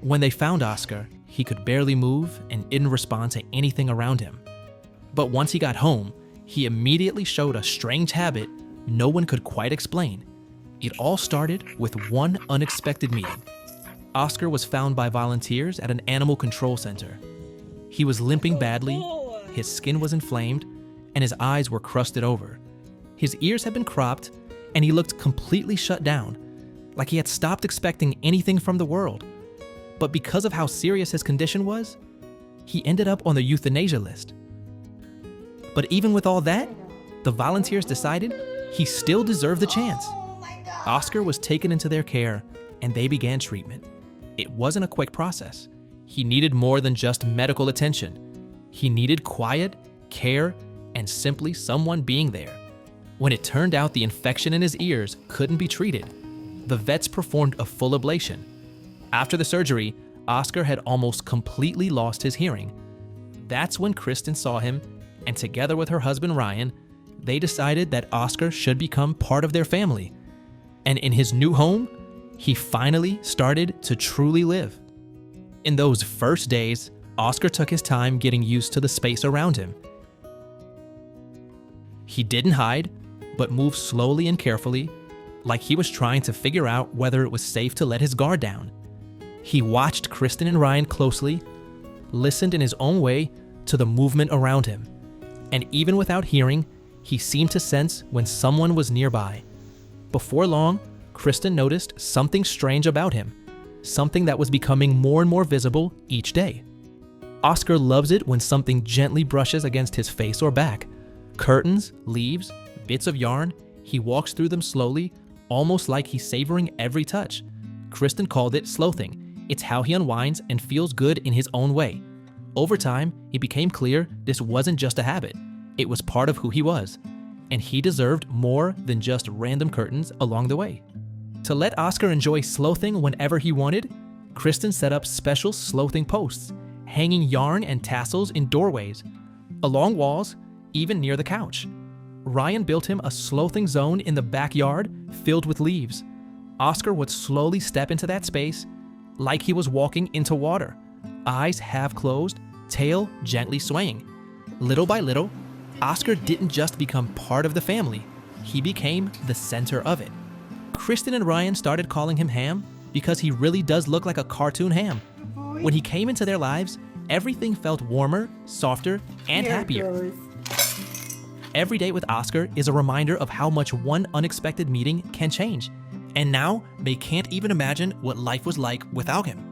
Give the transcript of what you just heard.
When they found Oscar, he could barely move and didn't respond to anything around him. But once he got home, he immediately showed a strange habit no one could quite explain. It all started with one unexpected meeting. Oscar was found by volunteers at an animal control center. He was limping badly, his skin was inflamed, and his eyes were crusted over. His ears had been cropped, and he looked completely shut down, like he had stopped expecting anything from the world. But because of how serious his condition was, he ended up on the euthanasia list. But even with all that, the volunteers decided he still deserved the chance. Oscar was taken into their care, and they began treatment. It wasn't a quick process. He needed more than just medical attention. He needed quiet, care, and simply someone being there. When it turned out the infection in his ears couldn't be treated, the vets performed a full ablation. After the surgery, Oscar had almost completely lost his hearing. That's when Kristen saw him, and together with her husband Ryan, they decided that Oscar should become part of their family. And in his new home, he finally started to truly live. In those first days, Oscar took his time getting used to the space around him. He didn't hide, but moved slowly and carefully, like he was trying to figure out whether it was safe to let his guard down. He watched Kristen and Ryan closely, listened in his own way to the movement around him, and even without hearing, he seemed to sense when someone was nearby. Before long, Kristen noticed something strange about him, something that was becoming more and more visible each day. Oscar loves it when something gently brushes against his face or back. Curtains, leaves, bits of yarn, he walks through them slowly, almost like he's savoring every touch. Kristen called it slothing. It's how he unwinds and feels good in his own way. Over time, it became clear this wasn't just a habit. It was part of who he was, and he deserved more than just random curtains along the way. To let Oscar enjoy slothing whenever he wanted, Kristen set up special slothing posts, hanging yarn and tassels in doorways, along walls, even near the couch. Ryan built him a slothing zone in the backyard filled with leaves. Oscar would slowly step into that space like he was walking into water, eyes half closed, tail gently swaying. Little by little, Oscar didn't just become part of the family, he became the center of it. Kristen and Ryan started calling him Ham because he really does look like a cartoon ham. When he came into their lives, everything felt warmer, softer, and happier. Every day with Oscar is a reminder of how much one unexpected meeting can change. And now, they can't even imagine what life was like without him.